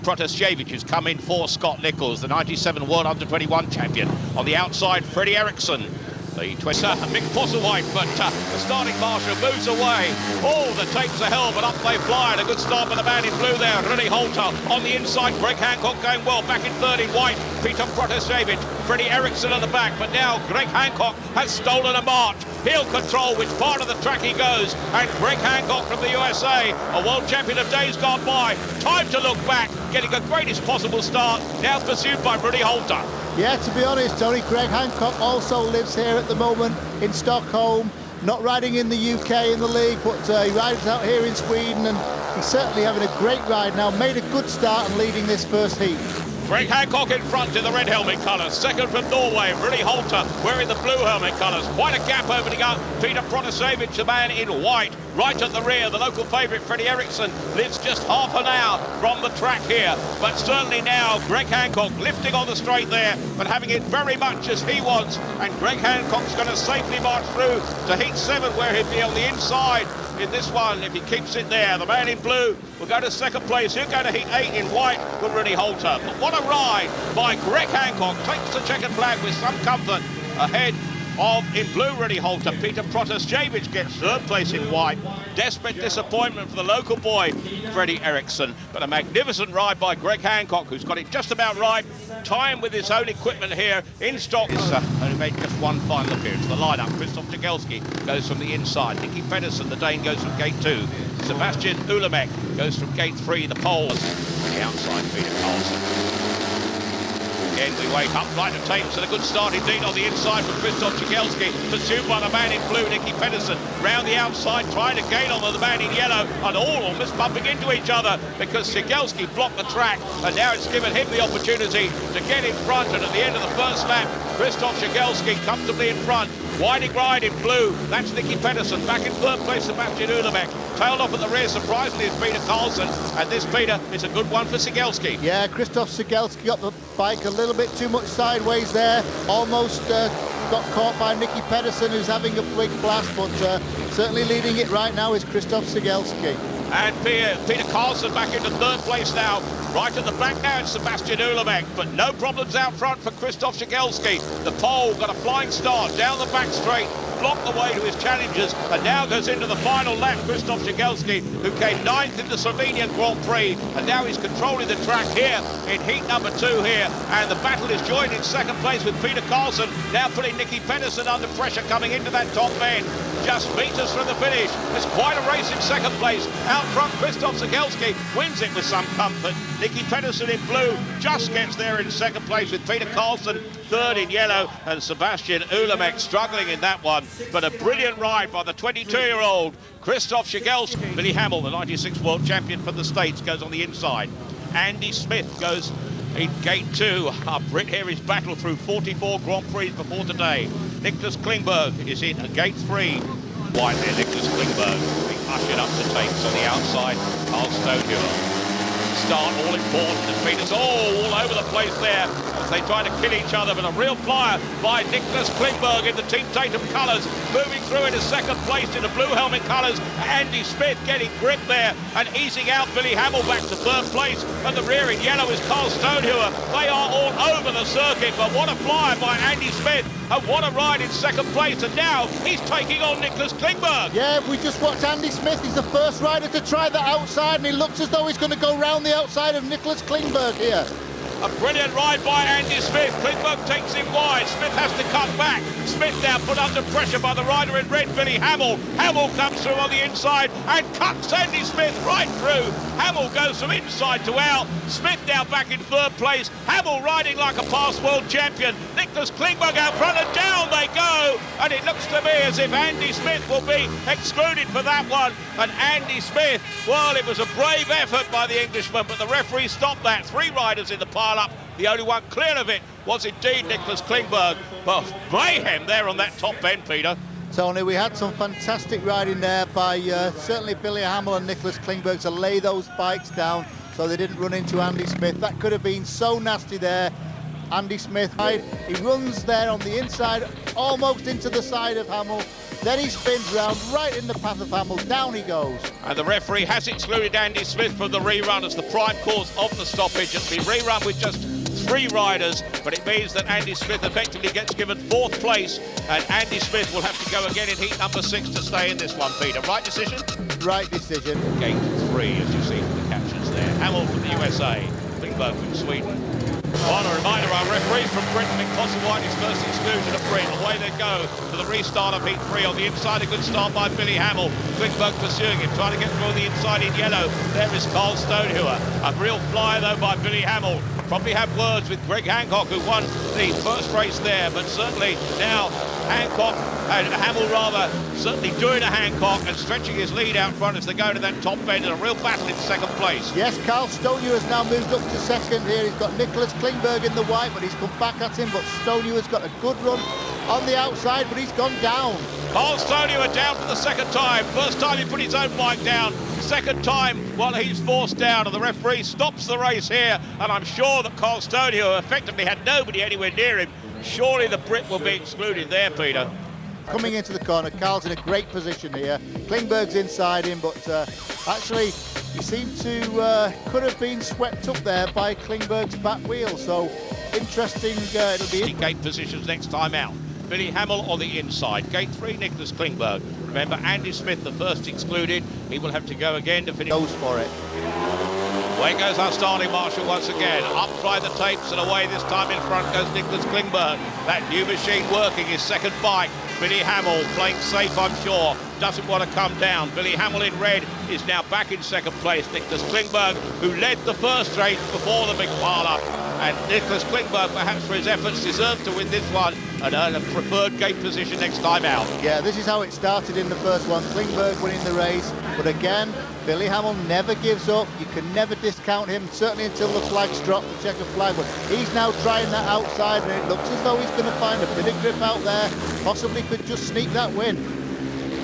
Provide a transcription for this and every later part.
Protasevich has come in for Scott Nichols, the 97 World Under-21 champion. On the outside, Freddie Eriksson. The Mick Postlethwaite, but the starting marshal moves away. Oh, the tapes are held, but up they fly. And a good start by the man in blue there, Rilly Holter. On the inside, Greg Hancock going well. Back in third in white, Peter Protasevich. Freddie Eriksson at the back, but now Greg Hancock has stolen a march. He'll control which part of the track he goes. And Greg Hancock from the USA, a world champion of days gone by. Time to look back, getting a greatest possible start. Now pursued by Rilly Holter. Yeah, to be honest, Tony, Greg Hancock also lives here at the moment in Stockholm, not riding in the UK in the league, but he rides out here in Sweden, and he's certainly having a great ride now. Made a good start and leading this first heat. Greg Hancock in front in the red helmet colours. Second from Norway, Rilly Holter wearing the blue helmet colours. Quite a gap opening up. Peter Protasevich, the man in white. Right at the rear, the local favourite, Freddie Eriksson, lives just half an hour from the track here. But certainly now, Greg Hancock lifting on the straight there, but having it very much as he wants. And Greg Hancock's going to safely march through to heat 7, where he'll be on the inside in this one if he keeps it there. The man in blue will go to second place. He'll go to heat 8 in white with Rilly Holter. But what a ride by Greg Hancock. Takes the checkered flag with some comfort ahead of, in blue, Rilly Holter. Peter Protasevich gets third place in white. Desperate disappointment for the local boy, Freddie Eriksson. But a magnificent ride by Greg Hancock, who's got it just about right. Time with his own equipment here in Stockholm. He's only made just one final appearance. The lineup, Christoph Jagielski goes from the inside. Nicky Pedersen, the Dane, goes from gate 2. Sebastian Ulemek goes from gate 3. The Poles on the outside, Peter Carlson. Again, we wait up right to tapes, and a good start indeed on the inside from Christoph Jagielski, pursued by the man in blue, Nicky Pedersen. Round the outside, trying to gain on the man in yellow, and all almost bumping into each other because Jagielski blocked the track, and now it's given him the opportunity to get in front. And at the end of the first lap, Christoph Jagielski comfortably in front. Winding ride in blue, that's Nicky Pedersen. Back in third place, Sebastian Ulemek. Tailed off at the rear, surprisingly, is Peter Carlson. And this, Peter, is a good one for Jagielski. Yeah, Christoph Jagielski got the bike a little bit too much sideways there. Almost got caught by Nicky Pedersen, who's having a big blast, but certainly leading it right now is Christoph Jagielski. And Peter Carlson back into third place now. Right at the back now, it's Sebastian Ulemek, but no problems out front for Christoph Jagielski. The pole got a flying start down the back straight, blocked the way to his challengers, and now goes into the final lap, Christoph Jagielski, who came 9th in the Slovenian Grand Prix, and now he's controlling the track here in heat number 2 here, and the battle is joined in second place with Peter Carlson, now putting Nicky Pedersen under pressure coming into that top end. Just meters from the finish. It's quite a race in second place. Out front, Christoph Jagielski wins it with some comfort. Nicky Pedersen in blue just gets there in second place with Peter Carlson third in yellow, and Sebastian Ulemek struggling in that one. But a brilliant ride by the 22-year-old Christoph Jagielski. Billy Hamill, the 96 world champion from the States, goes on the inside. Andy Smith goes in gate 2. Our Brit here is battled through 44 Grand Prix before today. Nicolas Klingberg is in gate 3. Wide there, Nicolas Klingberg being ushered up to tapes on the outside. Carl Stonehill. Start all important, and Peter's all over the place there as they try to kill each other, but a real flyer by Nicolas Klingberg in the Team Tatum colours, moving through into second place in the blue helmet colours. Andy Smith getting grip there and easing out Billy Hamill back to third place, and the rear in yellow is Carl Stonehill. They are all over the circuit, but what a flyer by Andy Smith, and what a ride in second place, and now he's taking on Nicolas Klingberg. Yeah, we just watched Andy Smith. He's the first rider to try the outside, and he looks as though he's going to go round the outside of Nicolas Klingberg here. A brilliant ride by Andy Smith. Klingberg takes him wide. Smith has to cut back. Smith now put under pressure by the rider in red, Billy Hamill. Hamill comes through on the inside and cuts Andy Smith right through. Hamill goes from inside to out. Smith now back in third place. Hamill riding like a past world champion. Nicolas Klingberg out front, and down they go. And it looks to me as if Andy Smith will be excluded for that one. And Andy Smith, well, it was a brave effort by the Englishman, but the referee stopped that. 3 riders in the pile up. The only one clear of it was indeed Nicolas Klingberg. But mayhem there on that top end, Peter. Tony, we had some fantastic riding there by certainly Billy Hamill and Nicolas Klingberg to lay those bikes down so they didn't run into Andy Smith. That could have been so nasty there. Andy Smith, he runs there on the inside, almost into the side of Hamill, Then he spins round right in the path of Hamill. Down he goes. And the referee has excluded Andy Smith from the rerun as the prime cause of the stoppage. It's been rerun with just 3 riders, but it means that Andy Smith effectively gets given 4th place, and Andy Smith will have to go again in heat number 6 to stay in this one, Peter. Right decision? Right decision. Gate 3, as you see from the captions there. Hamill from the USA, Klingberg from Sweden. On a reminder, our referee from Britain, Nicolas, his first exclusion of Britain. Away they go to the restart of heat 3. On the inside, a good start by Billy Hamill. Klingberg pursuing him, trying to get through the inside in yellow. There is Carlson. A real flyer, though, by Billy Hamill. Probably had words with Greg Hancock, who won the first race there, but certainly now Hancock, and Hamill rather, certainly doing a Hancock and stretching his lead out front as they go to that top bend, and a real battle in 2nd place. Yes, Carlson has now moved up to 2nd here. He's got Nicolas Klingberg in the white, but he's come back at him. But Stonewar's got a good run on the outside, but he's gone down. Carlson down for the 2nd time. First time he put his own bike down. 2nd time, well, he's forced down, and the referee stops the race here. And I'm sure that Carlson, who effectively had nobody anywhere near him, surely the Brit will be excluded there, Peter. Coming into the corner, Carl's in a great position here. Klingberg's inside him, but actually he seemed to could have been swept up there by Klingberg's back wheel. So interesting. It'll be gate positions next time out. Billy Hamill on the inside. Gate 3, Nicolas Klingberg. Remember, Andy Smith, the first excluded. He will have to go again to finish. Goes for it. Away goes our starting marshal once again. Up fly the tapes, and away this time in front goes Nicolas Klingberg. That new machine working, his 2nd bike. Billy Hamill playing safe, I'm sure. Doesn't want to come down. Billy Hamill in red is now back in 2nd place. Nicolas Klingberg, who led the first race before the Bimala. And Nicolas Klingberg, perhaps for his efforts, deserves to win this one and earn a preferred gate position next time out. Yeah, this is how it started in the first one. Klingberg winning the race. But again, Billy Hamill never gives up. You can never discount him, certainly until the flag's dropped, the checker flag. But he's now trying that outside, and it looks as though he's going to find a bit of grip out there. Possibly could just sneak that win.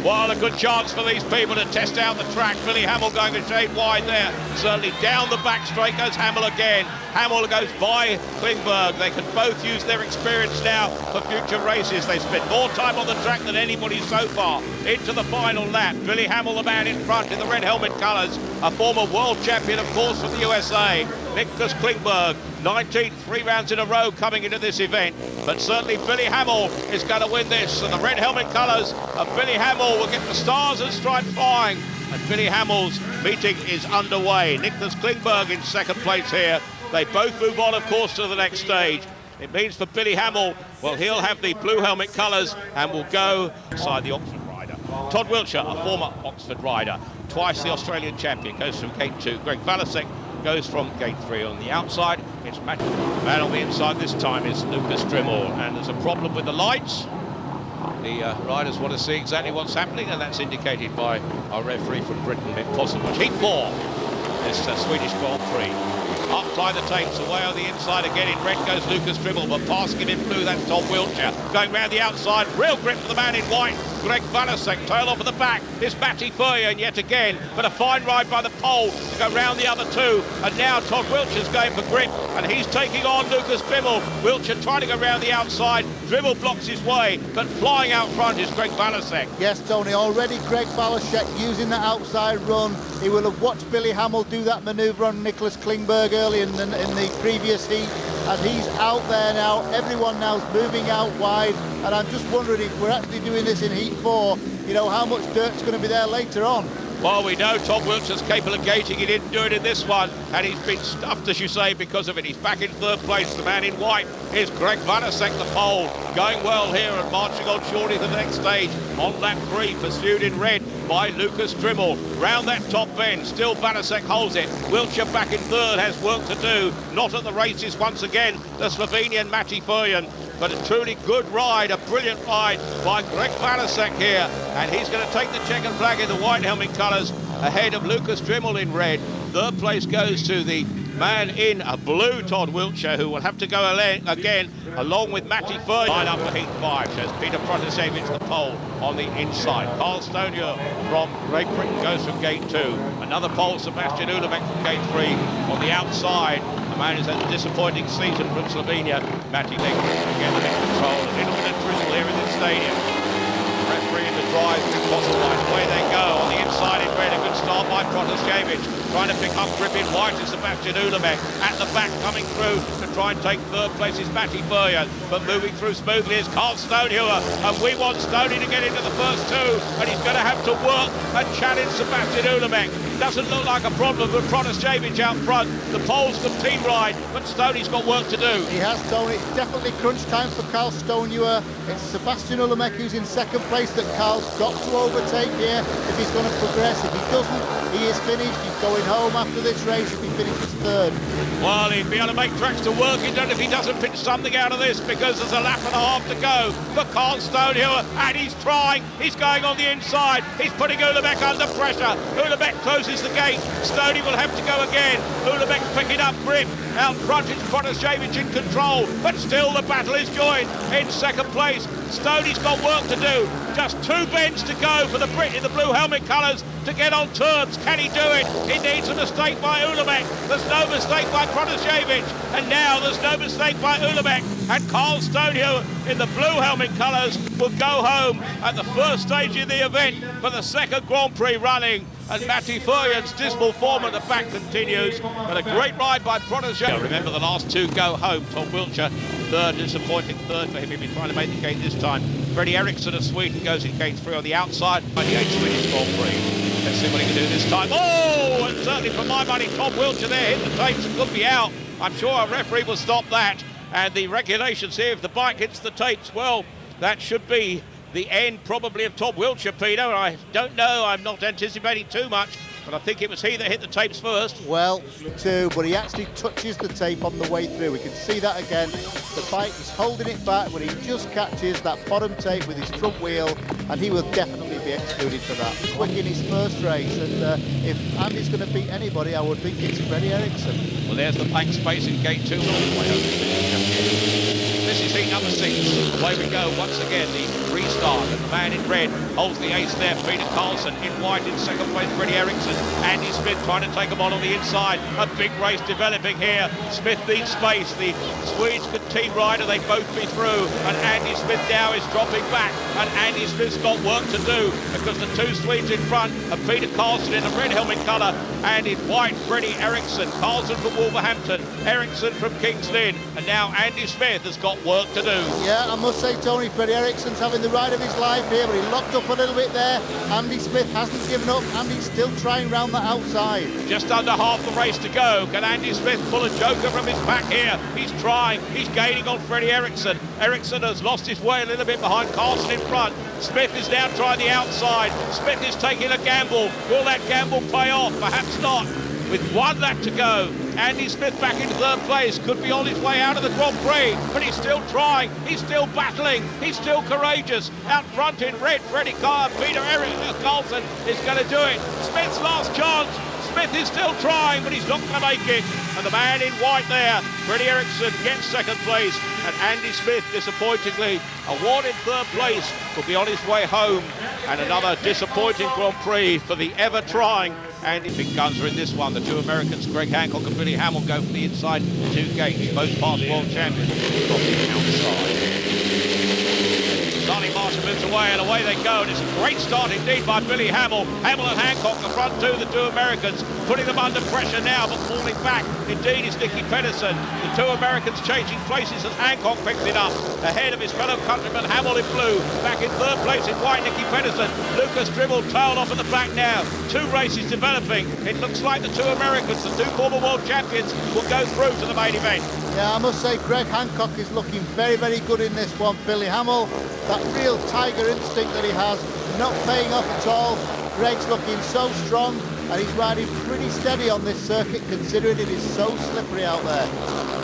Well, a good chance for these people to test out the track. Billy Hamill going a shade wide there. Certainly down the back straight goes Hamill again. Hamill goes by Klingberg. They can both use their experience now for future races. They spent more time on the track than anybody so far. Into the final lap. Billy Hamill, the man in front in the red helmet colours. A former world champion, of course, from the USA. Nicolas Klingberg, 19th, 3 rounds in a row coming into this event. But certainly Billy Hamill is going to win this. And the red helmet colours of Billy Hamill will get the stars and stripes flying. And Billy Hamill's meeting is underway. Nicolas Klingberg in 2nd place here. They both move on, of course, to the next stage. It means for Billy Hamill, well, he'll have the blue helmet colours and will go inside the Oxford rider. Todd Wiltshire, a former Oxford rider, twice the Australian champion, goes from gate 2. Greg Valasek goes from gate 3 on the outside. It's Matt. The man on the inside this time is Lukas Rimmel, and there's a problem with the lights. The riders want to see exactly what's happening, and that's indicated by our referee from Britain, Nicolas. Heat 4, this Swedish Grand Prix. Up fly the tapes, away on the inside again. In red goes Lukas Dibble, but passing him in blue, that's Todd Wiltshire. Going round the outside, real grip for the man in white. Greg Valasek, tail off at the back. It's Matty Furrier yet again, but a fine ride by the pole to go round the other two. And now Todd Wiltshire's going for grip, and he's taking on Lukas Dibble. Wiltshire trying to go round the outside. Dibble blocks his way, but flying out front is Greg Valasek. Yes, Tony, already Greg Valasek using the outside run. He will have watched Billy Hamill do that manoeuvre on Nicolas Klingberg early in the previous heat, and he's out there now. Everyone now's moving out wide, and I'm just wondering if we're actually doing this in heat 4, you know, how much dirt's going to be there later on. Well, we know Todd Wiltshire's capable of gating. He didn't do it in this one, and he's been stuffed, as you say, because of it. He's back in 3rd place. The man in white is Greg Valasek, the pole. Going well here and marching on shortly to the next stage. On lap 3, pursued in red by Lukas Dibble. Round that top bend, still Valasek holds it. Wiltshire back in 3rd, has work to do. Not at the races once again, the Slovenian Matty Furrier. But a truly good ride, a brilliant ride by Greg Valasek here. And he's going to take the checkered flag in the white helmet colours ahead of Lukas Dibble in red. 3rd place goes to the man in a blue, Todd Wiltshire, who will have to go again along with Matty Furrier. Line up for heat 5 shows Peter Protasevich the pole on the inside. Carlson from Great Britain goes from gate 2. Another pole, Sebastian Ulebeck from gate 3 on the outside. The man has had a disappointing season from Slovenia. Matty Nicolas again in control. A little bit of drizzle here in this stadium. The referee in the drive to Fossilite. Away they go on the inside in red. A good start by Protasevich. Trying to pick up grip in white is Sebastian Ulemek. At the back coming through to try and take third place is Matty Furrier. But moving through smoothly is Carl Stonehewer. And we want Stoney to get into the first two. And he's going to have to work and challenge Sebastian Ulemek. Doesn't look like a problem with Protasevich out front. The Poles can team ride, but Stoney's got work to do. He has, Tony. It's definitely crunch time for Carl Stonehewer. It's Sebastian Ulemek who's in second place that Carl's got to overtake here if he's going to progress. If he doesn't, he is finished. He's going home after this race if he finishes third. Well, he'd be able to make tracks to work. He don't know if he doesn't pinch something out of this, because there's a lap and a half to go for Carl Stonehewer, and he's trying. He's going on the inside. He's putting Ulemek under pressure. Ulemek closes the gate. Stoney will have to go again. Ulemek's picking up grip. Out front, it's Protasevich in control, but still the battle is joined. In second place, Stoney's got work to do. Just 2 bends to go for the Brit in the blue helmet colours to get on terms. Can he do it? He needs a mistake by Ulemek. There's no mistake by Protasevich. And now there's no mistake by Ulemek. And Carl Stonehill in the blue helmet colours will go home at the first stage of the event for the second Grand Prix running. And Matty Furrian's dismal form at the back continues. But a great ride by Protasevich. Remember, the last 2 go home. Tom Wiltshire, third, disappointing third for him. He'll be trying to make the gate this time. Freddie Eriksson of Sweden goes in gate 3 on the outside. 28 Swedish Grand Prix. Let's see what he can do this time. Oh, and certainly for my money, Tom Wiltshire there hit the tapes and could be out. I'm sure a referee will stop that. And the regulations here, if the bike hits the tapes, well, that should be the end probably of Tom Wiltshire, Peter. I don't know, I'm not anticipating too much, but I think it was he that hit the tapes first. Well, too, but he actually touches the tape on the way through. We can see that again. The bike is holding it back, but he just catches that bottom tape with his front wheel, and he will definitely be excluded for that. Quick in his first race, and if Andy's going to beat anybody, I would think it's Freddie Eriksson. Well, there's the blank space in gate 2. This is heat number 6. Away we go once again. The restart, and the man in red holds the ace there. Peter Carlson in white in second place. Freddie Eriksson. Andy Smith trying to take him on the inside. A big race developing here. Smith needs space. The Swedes could team ride, and they both be through. And Andy Smith now is dropping back. And Andy Smith's got work to do, because the 2 Swedes in front are Peter Carlson in the red helmet colour, and in white Freddie Eriksson. Carlson from Wolverhampton, Eriksson from King's Lynn, and now Andy Smith has got work to do. Yeah, I must say, Tony, Freddie Eriksson's having the ride of his life here, but he locked up a little bit there. Andy Smith hasn't given up. Andy's still trying round the outside. Just under half the race to go. Can Andy Smith pull a joker from his pack here? He's trying. He's gaining on Freddie Eriksson. Eriksson has lost his way a little bit behind Carson in front. Smith is now trying the outside. Smith is taking a gamble. Will that gamble pay off? Perhaps not. With 1 lap to go, Andy Smith back in third place, could be on his way out of the Grand Prix, but he's still trying, he's still battling, he's still courageous. Out front in red, Freddie Carr, Peter Carlson is going to do it. Smith's last chance. Smith is still trying, but he's not going to make it. And the man in white there, Freddie Eriksson, gets second place. And Andy Smith, disappointingly, awarded third place, will be on his way home. And another disappointing Grand Prix for the ever-trying Andy. Big guns are in this one. The 2 Americans, Greg Hancock and Billy Hamill, go for the inside 2 gauge. Both past world champions from the outside. Charlie Marshall moves away, and away they go, and it's a great start indeed by Billy Hamill. Hamill and Hancock, the front 2, the 2 Americans, putting them under pressure now, but falling back indeed is Nicky Pedersen. The 2 Americans changing places as Hancock picks it up ahead of his fellow countryman Hamill in blue. Back in third place in white, Nicky Pedersen. Lukas Dibble tailed off at the back now. 2 races developing. It looks like the 2 Americans, the 2 former world champions, will go through to the main event. Yeah, I must say, Greg Hancock is looking very, very good in this one. Billy Hamill, that real tiger instinct that he has, not paying off at all. Greg's looking so strong, and he's riding pretty steady on this circuit, considering it is so slippery out there.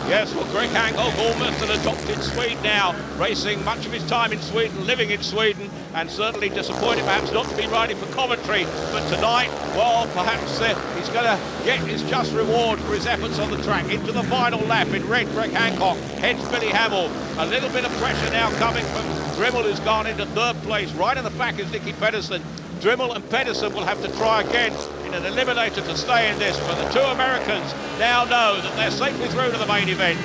Yes, well, Greg Hancock, almost an adopted Swede now, racing much of his time in Sweden, living in Sweden, and certainly disappointed perhaps not to be riding for Coventry. But tonight, well, perhaps he's going to get his just reward for his efforts on the track. Into the final lap in red, Greg Hancock, hence Billy Hamill. A little bit of pressure now coming from Rimmel, who's gone into third place. Right in the back is Nicky Pedersen. Rimmel and Pedersen will have to try again in an eliminator to stay in this, but the 2 Americans now know that they're safely through to the main event,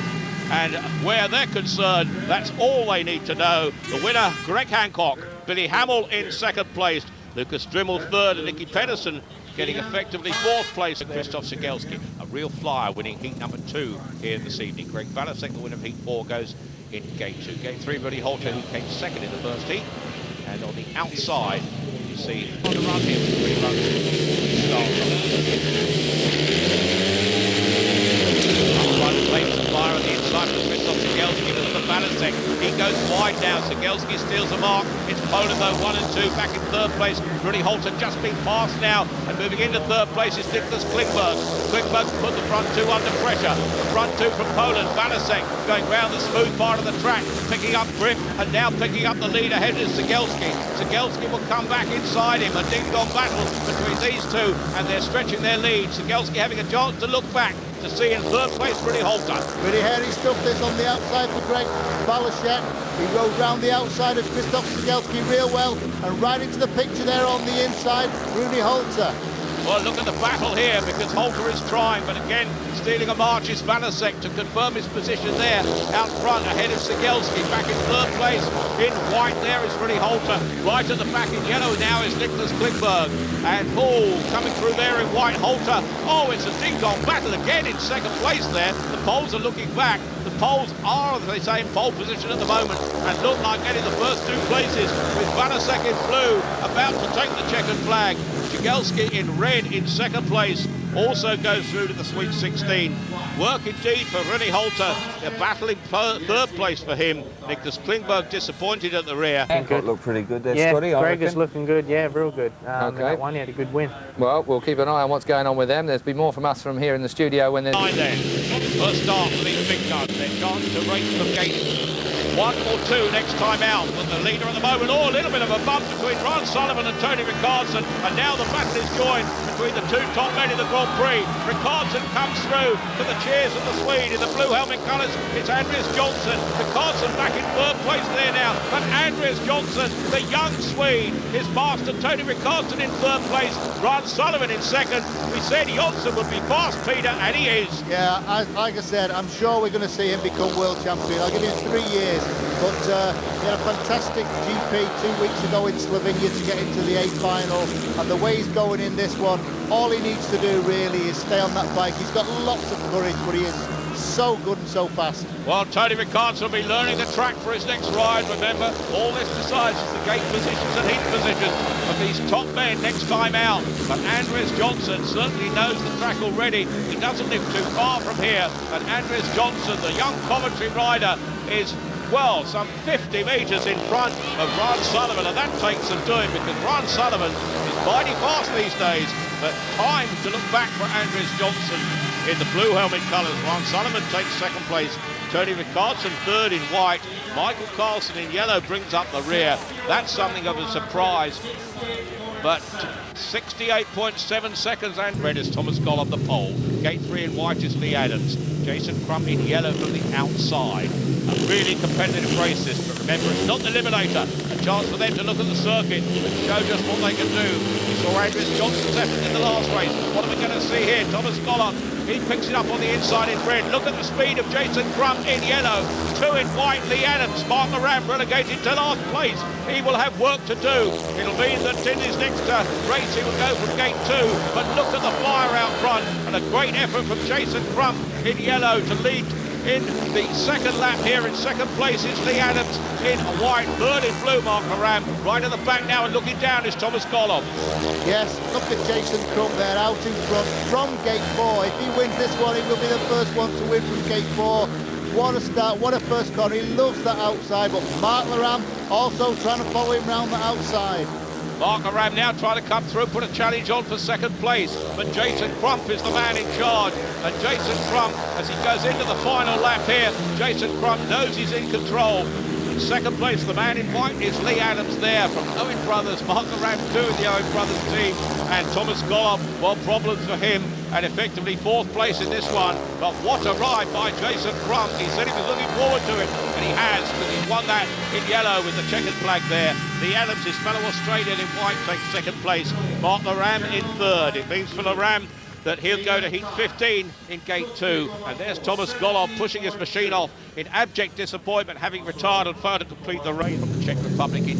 and where they're concerned, that's all they need to know. The winner, Greg Hancock, Billy Hamill in second place. Lukas Rimmel third, and Nicky Pedersen getting effectively fourth place. Christoph Jagielski, a real flyer, winning heat number 2 here this evening. Greg Balasek, the winner of heat 4, goes into gate 2. Gate 3, Billy Holter, who came second in the first heat. And on the outside, you see on the run here, 3 runs. Claims the fire on the inside of Christoph Jagielski. There's the Balasek. He goes wide now. Jagielski steals a mark. It's Poland though, 1 and 2. Back in third place. Rudy Holter just been passed now. And moving into third place is Nicolas Klingberg. Klingberg put the front 2 under pressure. The front 2 from Poland. Balasek going round the smooth part of the track, picking up grip and now picking up the lead ahead is Jagielski. Jagielski will come back inside him. A ding-dong battle between these two, and they're stretching their lead. Jagielski having a chance to look back to see in third place Rudy Holter. Really hairy stuff this on the outside for Greg Balasek. He rode round the outside of Christoph Jagielski real well, and right into the picture there on the inside, Rudy Holter. Well, look at the battle here, because Holter is trying, but again, stealing a march is Balasek to confirm his position there out front ahead of Jagielski. Back in third place in white there is Rudy Holter. Right at the back in yellow now is Nicolas Klingberg. And coming through there in white, Holter. Oh, it's a ding-dong battle again in second place there. The Poles are looking back. The Poles are, as they say, in pole position at the moment and look like getting the first 2 places, with Balasek in blue about to take the checkered flag. Jagielski in red in second place also goes through to the Sweet 16. Work indeed for Rudy Holter. They're battling third place for him. Nicolas Klingberg disappointed at the rear. Hancock looked pretty good there, yeah, Scotty. Greg is looking good, yeah, real good. Okay. That one, he had a good win. Well, we'll keep an eye on what's going on with them. There's been more from us from here in the studio when there's... First start for these big guns. They're chance to race from gate 1 or 2 next time out. But the leader at the moment, a little bit of a bump between Rod Sullivan and Tony Richardson. And now the battle is joined between the 2 top men in the Grand Prix. Richardson comes through to the cheers of the Swede in the blue helmet colours. It's Andreas Johnson. Richardson back in third place there now. But Andreas Johnson, the young Swede, is master. Tony Richardson in third place. Rod Sullivan in second. We said Johnson would be fast, Peter, and he is. Yeah, like I said, I'm sure we're going to see him become world champion. I'll give him 3 years. But he had a fantastic GP 2 weeks ago in Slovenia to get into the A final, and the way he's going in this one, all he needs to do really is stay on that bike. He's got lots of courage, but he is so good and so fast. Well, Tony Richardson will be learning the track for his next ride. Remember, all this decides is the gate positions and heat positions of these top men next time out. But Andreas Johnson certainly knows the track already. He doesn't live too far from here. And Andreas Johnson, the young Coventry rider, is, well, some 50 metres in front of Rod Sullivan, and that takes some doing, because Rod Sullivan is mighty fast these days. But time to look back for Andreas Johnson in the blue helmet colours. Rod Sullivan takes second place. Tony Richardson third in white. Michael Carlson in yellow brings up the rear. That's something of a surprise. But 68.7 seconds, and red is Thomas Goll on the pole. Gate 3 in white is Lee Adams. Jason Crump in yellow from the outside. A really competitive race this, but remember, it's not the Eliminator. A chance for them to look at the circuit and show just what they can do. We saw Andreas Johnson's effort in the last race. What are we going to see here? Thomas Goll, he picks it up on the inside in red. Look at the speed of Jason Crump in yellow. 2 in white, Lee Adams. Mark Moran relegated to last place. He will have work to do. It'll mean that in his next race he will go from gate 2. But look at the flyer out front, and a great effort from Jason Crump in yellow to lead in the second lap here. In second place is Lee Adams in white, third in blue, Mark Moran. Right at the back now and looking down is Thomas Goll. Yes, look at Jason Crump there out in front from gate 4. If he wins this one, he will be the first one to win from gate 4. What a start, what a first corner. He loves that outside, but Mark Moran also trying to follow him round the outside. Mark Moran now trying to come through, put a challenge on for second place, but Jason Crump is the man in charge. And Jason Crump, as he goes into the final lap here, Jason Crump knows he's in control. In second place, the man in white is Lee Adams there from Owen Brothers. Mark Moran too in the Owen Brothers team, and Thomas Goll, well, problems for him, and effectively fourth place in this one. But what a ride by Jason Crump. He said he was looking forward to it, and he has, because he's won that in yellow with the checkered flag there. Lee Adams, his fellow Australian in white, takes second place. Mark Moran in third. It means for Moran that he'll go to heat 15 in gate 2. And there's Thomas Goll pushing his machine off in abject disappointment, having retired and failed to complete the race from the Czech Republic in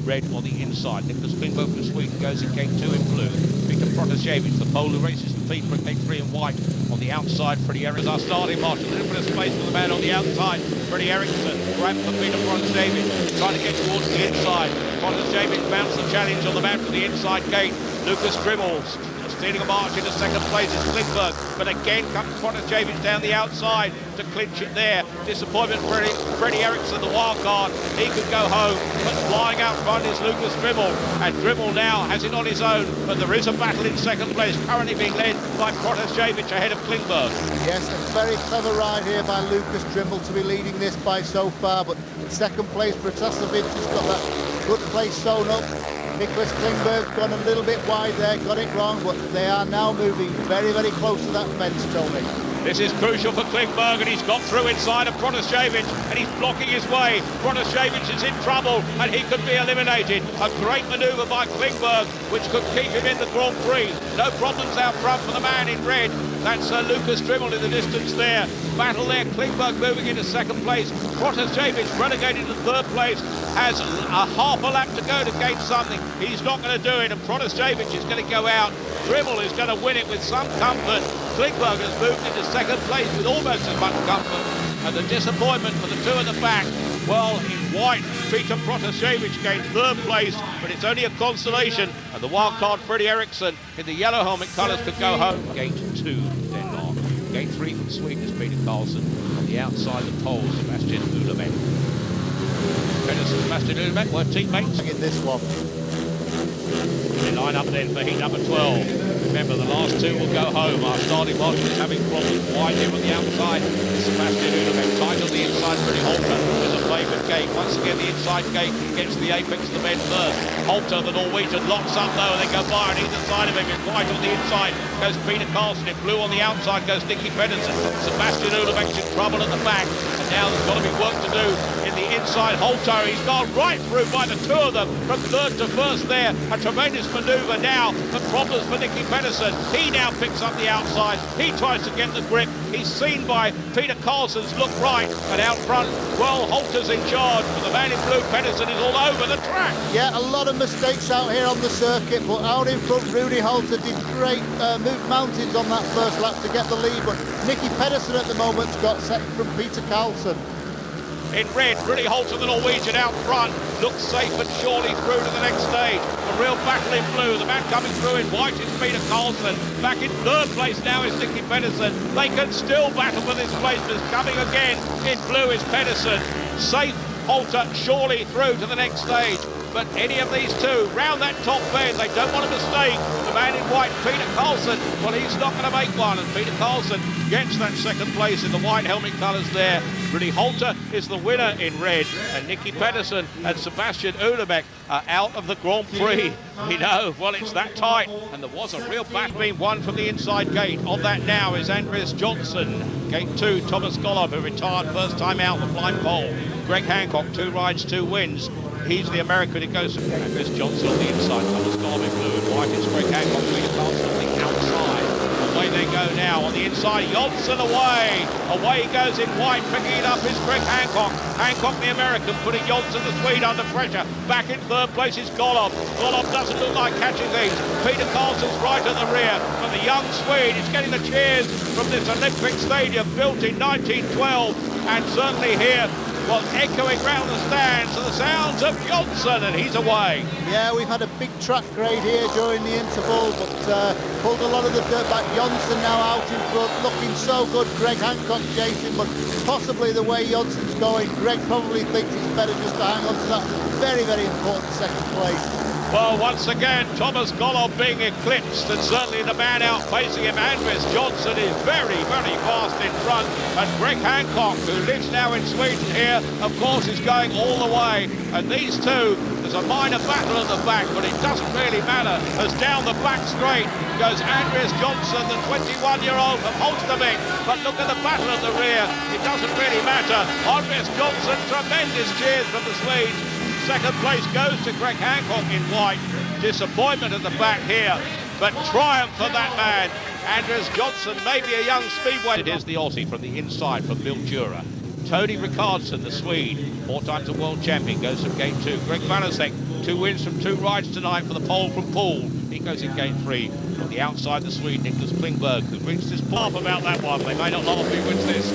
red on the inside. Nicolas Klingberg from Sweden goes in gate 2 in blue. Peter Protasevich, the Pole, who races the feed for gate 3 in white. On the outside, Freddie Eriksson, our starting marshal. A little bit of space for the man on the outside. Freddie Eriksson, ramp for Peter Protasevich, trying to get towards the inside. Protasevich mounts the challenge on the man from the inside gate. Lukas Rimmel stealing a march into second place is Klingberg, but again comes Protasevich down the outside to clinch it there. Disappointment for Freddie Eriksson, the wild card. He could go home, but flying out front is Lukas Rimmel, and Rimmel now has it on his own, but there is a battle in second place, currently being led by Protasevich ahead of Klingberg. Yes, a very clever ride here by Lukas Rimmel to be leading this by so far, but in second place Protasevich has got that good place sewn up. Nicolas Klingberg's gone a little bit wide there, got it wrong, but they are now moving very, very close to that fence, Tony. This is crucial for Klingberg, and he's got through inside of Protasevich, and he's blocking his way. Protasevich is in trouble, and he could be eliminated. A great manoeuvre by Klingberg, which could keep him in the Grand Prix. No problems out front for the man in red. That's Lukas Rimmel in the distance there. Battle there, Klingberg moving into second place. Protasevich relegated to third place, has a half a lap to go to gain something. He's not going to do it, and Protasevich is going to go out. Rimmel is going to win it with some comfort. Klingberg has moved into second place with almost as much comfort. And the disappointment for the two at the back, well, in white, Peter Protasevich gained third place, but it's only a consolation. And the wild card, Freddie Eriksson, in the yellow helmet colours, could go home. Gate 2, Denmark. Gate 3 from Sweden is Peter Carlson. On the outside, the pole, Sebastian Ulemek. Sebastian Ulemek were teammates. In this one. They line up then for heat number 12. Remember, the last two will go home. Our starting marshal is having problems wide here on the outside. Sebastian Ulemek tight on the inside. Freddie Holter is a favourite gate. Once again, the inside gate gets the apex of the men first. Holter, the Norwegian, locks up though, and they go by on either side of him. In white on the inside goes Peter Carlson. In blue on the outside goes Nicky Pedersen. Sebastian Ulemek's in trouble at the back. And now there's got to be work to do in the inside. Holter, he's gone right through by the two of them from third to first there. A tremendous manoeuvre now, but problems for Nicky Pedersen. He now picks up the outside. He tries to get the grip. He's seen by Peter Carlson's look right, and out front, well, Holter's in charge, but the man in blue, Pedersen, is all over the track. Yeah, a lot of mistakes out here on the circuit, but out in front, Rudy Holter did great, moved mountains on that first lap to get the lead, but Nicky Pedersen at the moment's got second from Peter Carlson. In red, Rudy Holter, the Norwegian, out front, looks safe and surely through to the next stage. A real battle in blue. The man coming through in white is Peter Carlson. Back in third place now is Nicky Pedersen. They can still battle for this place, but coming again in blue is Pedersen. Safe, Holter, surely through to the next stage. But any of these two, round that top bend, they don't want a mistake. The man in white, Peter Carlson, well, he's not going to make one. And Peter Carlson gets that second place in the white helmet colours there. Rudy Holter is the winner in red. And Nicky Pedersen and Sebastian Ulemek are out of the Grand Prix. We know, well, it's that tight. And there was a real battle being won from the inside gate. On that now is Andreas Johnson. Gate 2, Thomas Golob, who retired first time out, the blind pole. Greg Hancock, 2 rides, 2 wins. He's the American who goes from Andreas Johnson on the inside, Thomas Golob in blue and white. It's Greg Hancock, Peter Carlson on the outside. Away they go now on the inside. Johnson away. Away he goes in white. Picking it up is Greg Hancock. Hancock, the American, putting Johnson, the Swede, under pressure. Back in third place is Golob. Golob doesn't look like catching things. Peter Carlson's right at the rear. But the young Swede is getting the cheers from this Olympic stadium built in 1912. And certainly here, well, echoing round the stands to the sounds of Johnson, and he's away. Yeah, we've had a big track grade here during the interval, but pulled a lot of the dirt back. Johnson now out in front, looking so good. Greg Hancock chasing, but possibly the way Johnson's going, Greg probably thinks it's better just to hang on to that very, very important second place. Well, once again, Thomas Golob being eclipsed, and certainly the man outpacing him, Andreas Johnson, is very, very fast in front. And Greg Hancock, who lives now in Sweden here, of course, is going all the way. And these two, there's a minor battle at the back, but it doesn't really matter, as down the back straight goes Andreas Johnson, the 21-year-old from Holsterbeek. But look at the battle at the rear. It doesn't really matter. Andreas Johnson, tremendous cheers from the Swedes. Second place goes to Greg Hancock in white. Disappointment at the back here, but triumph for that man. Andreas Johnson, maybe a young speedway. It is the Aussie from the inside for Bill Tony Richardson, the Swede, 4 times a world champion, goes from gate 2. Greg Vanasek 2 wins from 2 rides tonight for the pole from Paul. He goes in gate 3. On the outside, the Swede, Nicolas Klingberg, who reached his half about that one. They may not know who wins this.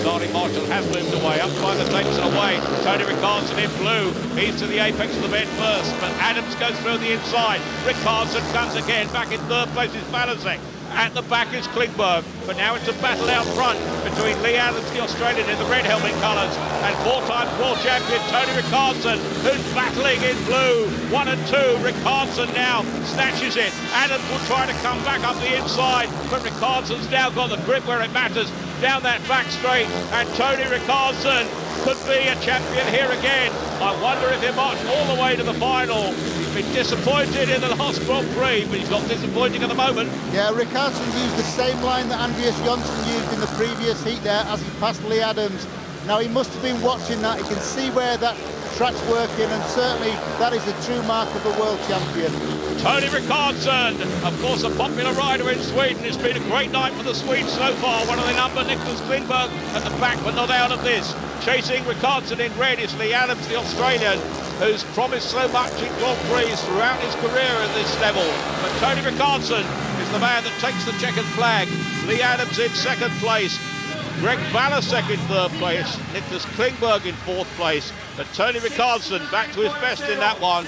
Starting marshal has moved away. Up by the takes it away. Tony Richardson in blue. He's to the apex of the bend first, but Adams goes through the inside. Richardson comes again. Back in 3rd place is Balasek. At the back is Klingberg, but now it's a battle out front between Lee Adams, the Australian, in the red helmet colours, and 4-time world champion Tony Richardson, who's battling in blue. 1 and 2. Richardson now snatches it. Adams will try to come back up the inside, but Richardson's now got the grip where it matters down that back straight, and Tony Richardson could be a champion here again. I wonder if he'll march all the way to the final. He's been disappointed in the last Grand Prix, but he's not disappointing at the moment. Yeah, Richardson used the same line that Andreas Jonsson used in the previous heat there as he passed Lee Adams. Now, he must have been watching that. He can see where that track's working, and certainly that is the true mark of a world champion. Tony Richardson, of course, a popular rider in Sweden. It's been a great night for the Swedes so far. One of the number, Nicolas Klingberg, at the back, but not out of this. Chasing Richardson in red is Lee Adams, the Australian, who's promised so much in Grand Prix throughout his career at this level. But Tony Richardson is the man that takes the checkered flag. Lee Adams in 2nd place. Greg Balasek in 3rd place, Nicolas Klingberg in 4th place, but Tony Richardson back to his best in that one.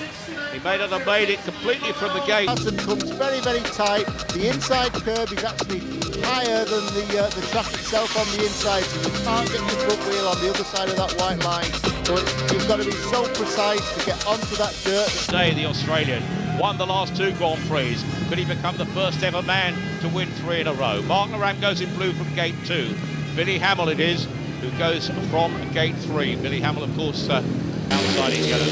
He may not have made it completely from the gate. Carson comes very, very tight. The inside curb is actually higher than the track itself on the inside, so you can't get your front wheel on the other side of that white line. So you've got to be so precise to get onto that dirt. Today, the Australian won the last 2 Grand Prix. Could he become the first ever man to win 3 in a row? Mark Laram goes in blue from gate 2. Billy Hamill it is, who goes from gate 3. Billy Hamill, of course, outside in yellow.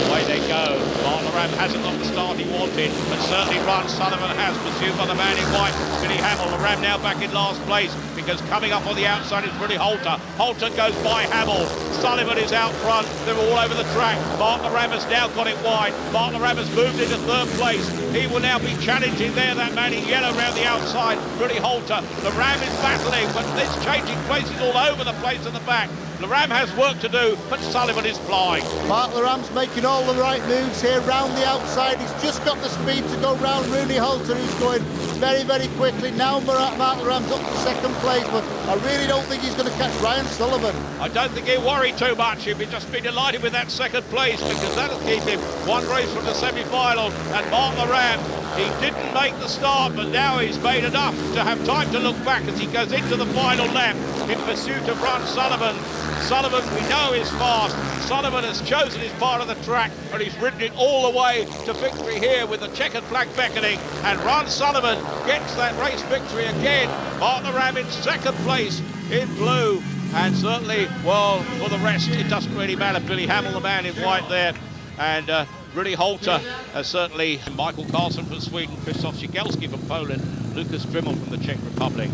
Away they go. Mark Laram hasn't got the start he wanted, but certainly Rod Sullivan has, pursued by the man in white, Billy Hamill. Laram now back in last place, because coming up on the outside is really Holter. Holter goes by Hamill. Sullivan is out front. They're all over the track. Mark Laram has now got it wide. Mark Laram has moved into 3rd place. He will now be challenging there, that man in yellow around the outside, really Holter. Laram is battling, but it's changing places all over the place at the back. Laram has work to do, but Sullivan is flying. Mark Laram's making all the right moves here round the outside. He's just got the speed to go round Rooney Holter, who's going very, very quickly. Now Mark Laram's up to 2nd place, but I really don't think he's going to catch Ryan Sullivan. I don't think he'll worry too much. He'll just be delighted with that 2nd place, because that'll keep him 1 race from the semi-final. And Mark Laram, he didn't make the start, but now he's made enough to have time to look back as he goes into the final lap in pursuit of Rod Sullivan. Sullivan, we know, is fast. Sullivan has chosen his part of the track, and he's ridden it all the way to victory here with the checkered flag beckoning. And Rod Sullivan gets that race victory again. Mark Laram in 2nd place in blue. And certainly, well, for the rest, it doesn't really matter. Billy Hamill, the man in white there, and Rudy Holter, certainly Michael Carlson from Sweden, Christoph Jagielski from Poland, Lukas Rimmel from the Czech Republic.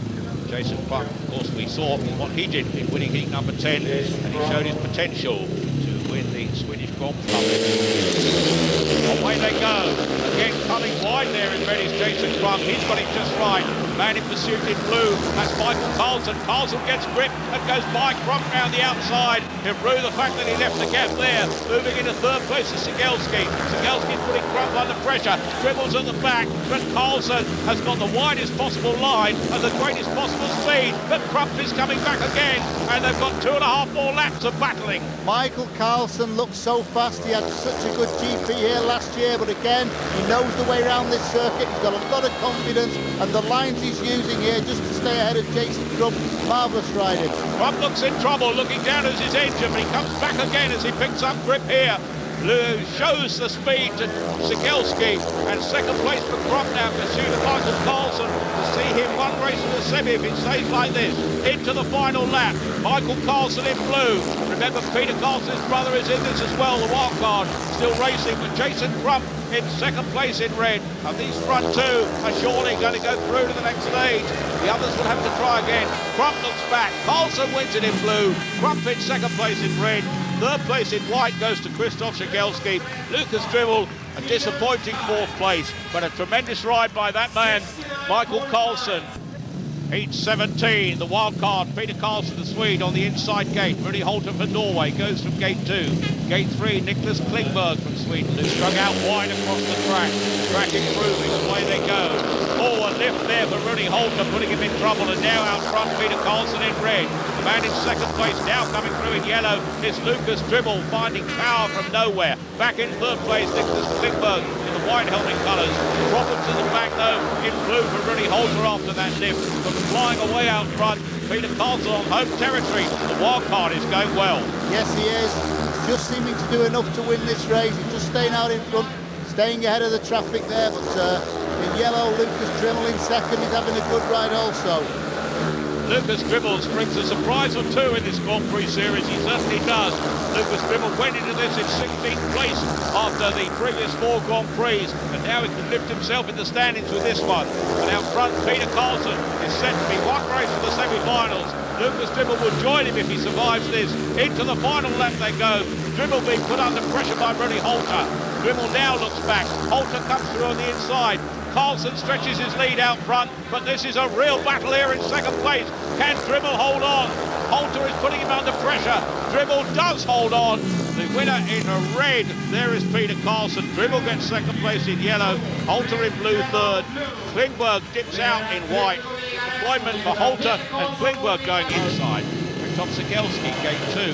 Jason Crump, of course, we saw what he did in winning heat number 10, and he showed his potential to win the Swedish Grand Prix. Away they go. Again, coming wide there in red is Jason Crump. He's got it just right. Man in pursuit in blue. That's Michael Carlson. Carlson gets grip and goes by Crump round the outside. He'll rue the fact that he left the gap there. Moving into 3rd place is Jagielski. Jagielski's putting Crump under pressure. Dribbles at the back, but Carlson has got the widest possible line and the greatest possible speed. But Crump is coming back again, and they've got 2.5 more laps of battling. Michael Carlson looks so fast. He had such a good GP here last year, but again, he knows the way around this circuit. He's got a lot of confidence, and the lines he's using here just to stay ahead of Jason Crump, marvellous riding. Crump looks in trouble, looking down at his engine, but he comes back again as he picks up grip here. Shows the speed to Jagielski, and 2nd place for Crump now, pursued of Michael Carlson. To see him 1 race in the semi if it stays like this. Into the final lap, Michael Carlson in blue. Remember, Peter Carlson's brother is in this as well, the wild card, still racing, but Jason Crump in 2nd place in red. And these front 2 are surely going to go through to the next stage. The others will have to try again. Crump looks back, Carlson wins it in blue, Crump in 2nd place in red. 3rd place in white goes to Christoph Jagielski. Lukas Dibble, a disappointing 4th place, but a tremendous ride by that man, Michael Carlson. Heat 17, the wild card, Peter Carlson, the Swede, on the inside gate. Rudy Holter from Norway goes from gate 2. Gate 3, Nicolas Klingberg from Sweden, who strung out wide across the track. Track improving, away they go. Oh, a lift there for Rudy Holter, putting him in trouble, and now out front, Peter Carlson in red. The man in second place, now coming through in yellow, is Lukas Dibble, finding power from nowhere. Back in third place, Nicolas Klingberg in the white helmet colours. Problems in the back, though, in blue for Rudy Holter after that lift. But flying away out front, Peter Carlson on home territory. The wild card is going well. Yes, he is. Just seeming to do enough to win this race. He's just staying out in front, staying ahead of the traffic there. But in yellow, Lukas Dibble in second. He's having a good ride also. Lukas Dibble brings a surprise or two in this Grand Prix series. He certainly does. Lukas Dibble went into this in 16th place after the previous 4 Grand Prix, and now he can lift himself in the standings with this one. And out front, Peter Carlson is set to be one race for the semi-finals. Lukas Dibble will join him if he survives this. Into the final lap they go. Dibble being put under pressure by Rudy Holter. Dibble now looks back. Holter comes through on the inside. Carlson stretches his lead out front, but this is a real battle here in second place. Can Dibble hold on? Holter is putting him under pressure. Dibble does hold on. The winner in red, there is Peter Carlson. Dibble gets second place in yellow. Holter in blue third. Klingberg dips out in white. Deployment for Holter and Klingberg going inside. Christoph Jagielski, gate 2.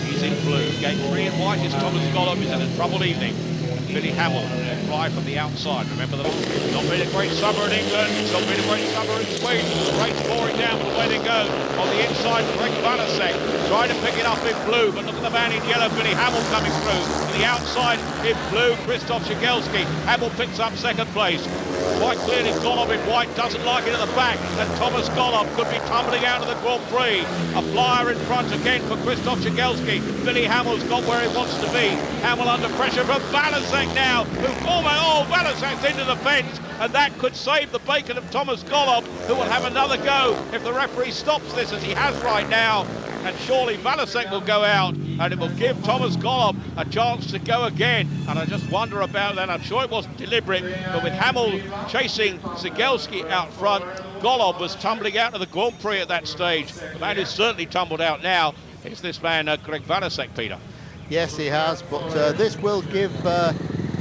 He's in blue. Gate 3 in white is Thomas Golub. He's had a troubled evening. Billy Hamill, fly from the outside. Remember that it's not been a great summer in England, it's not been a great summer in Sweden. The race pouring down, but away they go. On the inside, Greg Valasek trying to pick it up in blue, but look at the man in yellow, Billy Hamill coming through. To the outside in blue, Christoph Jagielski. Hamill picks up second place. Quite clearly, Golub in white doesn't like it at the back, and Thomas Golub could be tumbling out of the Grand Prix. A flyer in front again for Christoph Jagielski. Billy Hamill's got where he wants to be. Hamill under pressure from Valasek now, who Valasek's into the fence, and that could save the bacon of Thomas Golub, who will have another go if the referee stops this, as he has right now. And surely Valasek will go out, and it will give Thomas Golub a chance to go again. And I just wonder about that. I'm sure it wasn't deliberate, but with Hamill chasing Jagielski out front, Golub was tumbling out of the Grand Prix at that stage. The man who's certainly tumbled out now is this man, Greg Valasek, Peter. Yes, he has, but this will give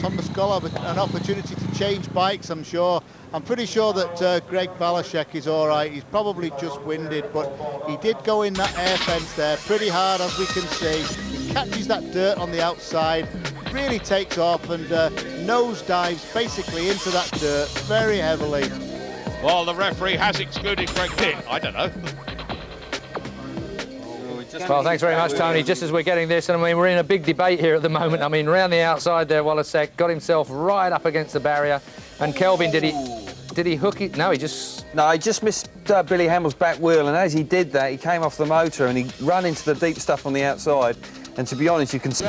Thomas Golub an opportunity to change bikes, I'm sure. I'm pretty sure that Greg Valasek is all right. He's probably just winded, but he did go in that air fence there pretty hard, as we can see. He catches that dirt on the outside, really takes off and nose dives basically into that dirt very heavily. Well, the referee has excluded Greg Pitt. I don't know. Well, thanks very much, Tony. Just as we're getting this, and I mean, we're in a big debate here at the moment. I mean, round the outside there, Walasek got himself right up against the barrier. And Kelvin, did he hook it? No, he just missed Billy Hamill's back wheel, and as he did that, he came off the motor and he ran into the deep stuff on the outside. And to be honest, you can see.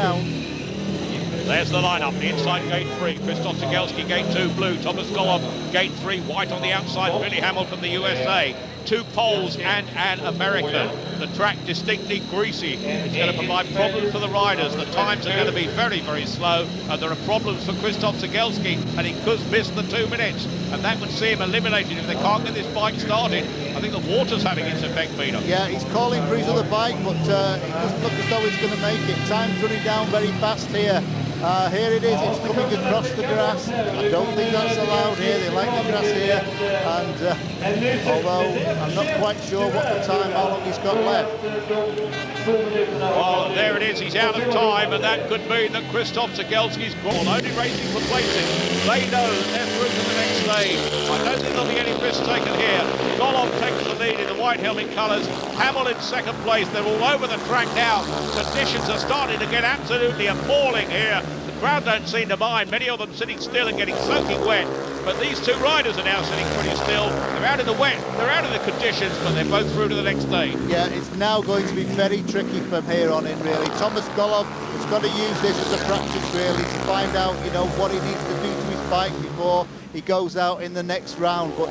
There's the lineup. The inside gate 3, Christoph Jagielski, gate 2 blue, Thomas Golub, gate 3 white on the outside, Billy Hamill from the USA. 2 Poles and an American. The track distinctly greasy. It's going to provide problems for the riders. The times are going to be very, very slow, and there are problems for Christoph Jagielski, and he could miss the 2 minutes, and that would see him eliminated if they can't get this bike started. I think the water's having its effect, Peter. Yeah, he's calling for his other bike, but it doesn't look as though he's going to make it. Time's running down very fast here. Here it is, it's coming across the grass. I don't think that's allowed here. They like the grass here, and although I'm not quite sure what the time, how long he's got left. Well, there it is, he's out of time, and that could mean that Christoph Jagielski's only racing for places. They know that they're through to the next stage. I don't think there'll be any risks taken here. Golub takes the lead in the white helmet colours. Hamill in second place. They're all over the track now. Conditions are starting to get absolutely appalling here. The crowd don't seem to mind. Many of them sitting still and getting soaking wet. But these 2 riders are now sitting pretty still. They're out in the wet, they're out of the conditions, but they're both through to the next stage. Yeah, it's now going to be very tricky from here on in, really. Thomas Golub has got to use this as a practice, really, to find out, you know, what he needs to do to his bike before he goes out in the next round. But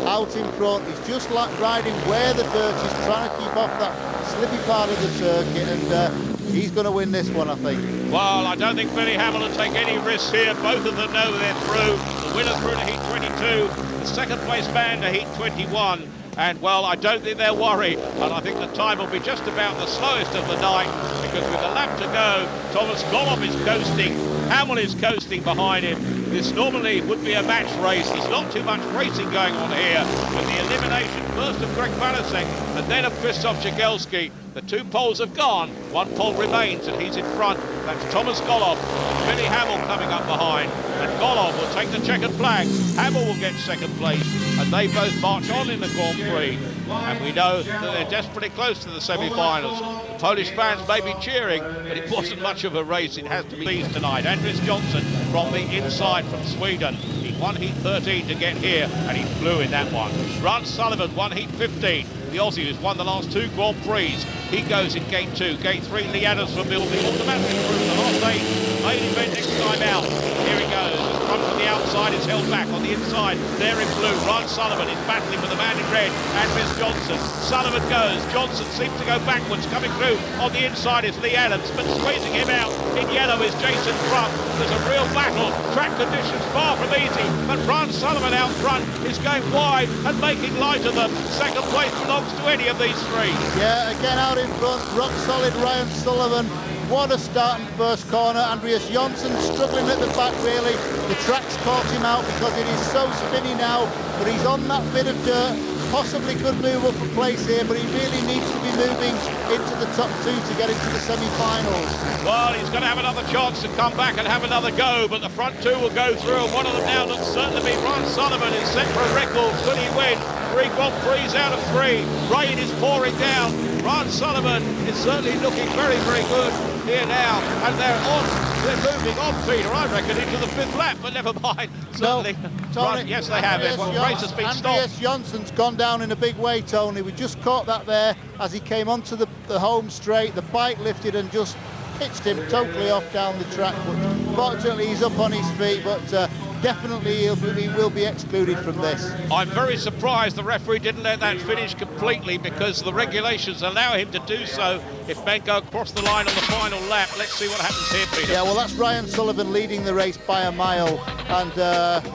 out in front, he's just like riding where the dirt is, trying to keep off that slippy part of the circuit, and he's going to win this one, I think. Well, I don't think Billy Hamill will take any risks here. Both of them know they're through. The winner through to Heat 22, the second place man to Heat 21. And, well, I don't think they'll worry. And I think the time will be just about the slowest of the night, because with a lap to go, Thomas Golov is coasting. Hamill is coasting behind him. This normally would be a match race. There's not too much racing going on here. With the elimination first of Greg Balasek and then of Christoph Jagielski. The two poles have gone. One pole remains and he's in front. That's Thomas Golov. Billy Hamill coming up behind. And Golov will take the checkered flag. Hamill will get second place. And they both march on in the Grand Prix. And we know that they're desperately close to the semi-finals. The Polish fans may be cheering, but it wasn't much of a race. It has to be pleased tonight. Andreas Johnson from the inside from Sweden. He won heat 13 to get here, and he flew in that one. Rod Sullivan won heat 15. The Aussie who's won the last two Grand Prix. He goes in gate 2. Gate 3, Lee Adams from Bill. Automatically through the last 8. Main event next time out. Here he goes. Front from the outside is held back. On the inside, there in blue, Rod Sullivan is battling with the man in red, Andreas Johnson. Sullivan goes. Johnson seems to go backwards. Coming through on the inside is Lee Adams, but squeezing him out in yellow is Jason Crump. There's a real battle. Track conditions far from easy, but Rod Sullivan out front is going wide and making light of them. Second place belongs to any of these three. Yeah, again out in front, rock solid Ryan Sullivan. What a start in first corner. Andreas Johnson struggling at the back really. The track's caught him out because it is so spinny now, but he's on that bit of dirt. Possibly could move up a place here, but he really needs to be moving into the top 2 to get into the semi-finals. Well, he's going to have another chance to come back and have another go, but the front 2 will go through, and one of them now looks certain to be Rod Sullivan. Is set for a record. Could he win? 3 Grand Prix out of 3. Rain is pouring down. Rod Sullivan is certainly looking very, very good here now, and they're moving on, Peter, I reckon, into the 5th lap, but never mind. Certainly, Tony, yes, they have. The race has been stopped. Andreas Johnson's gone down in a big way, Tony. We just caught that there as he came onto the home straight. The bike lifted and just pitched him totally off down the track. But fortunately, he's up on his feet, but definitely he will be excluded from this. I'm very surprised the referee didn't let that finish completely, because the regulations allow him to do so if men go across the line on the final lap. Let's see what happens here, Peter. Yeah, well, that's Ryan Sullivan leading the race by a mile and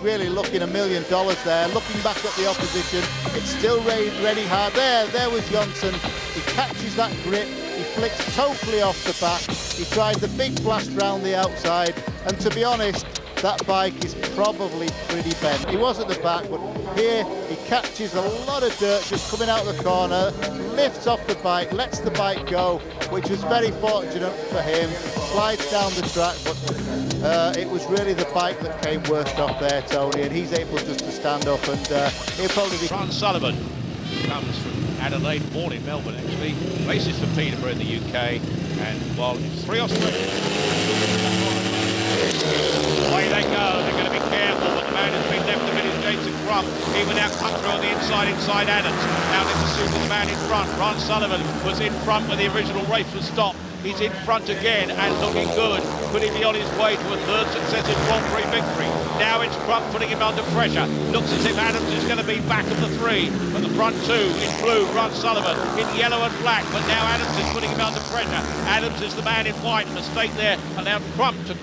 really looking $1 million there. Looking back at the opposition, it's still ready hard. There was Johnson. He catches that grip. He flicks totally off the back. He tried the big blast round the outside, and to be honest, that bike is probably pretty bent. He was at the back, but here he catches a lot of dirt just coming out the corner, lifts off the bike, lets the bike go, which was very fortunate for him. Slides down the track, but it was really the bike that came worst off there, Tony, and he's able just to stand up, and he'll probably be... Rod Sullivan comes from Adelaide, born in Melbourne actually, races for Peterborough in the UK, and well, it's 3 Australians. Away they go. They're going to be careful, but the man who's been left a bit is Jason Crump. He went out country on the inside Adams. Now let's assume the man in front. Rod Sullivan was in front when the original race was stopped. He's in front again and looking good. Could he be on his way to a 3rd successive Grand Prix victory? Now it's Crump putting him under pressure. Looks as if Adams is going to be back of the 3. But the front 2 in blue, Rod Sullivan in yellow and black. But now Adams is putting him under pressure. Adams is the man in white. Mistake there allowed Crump to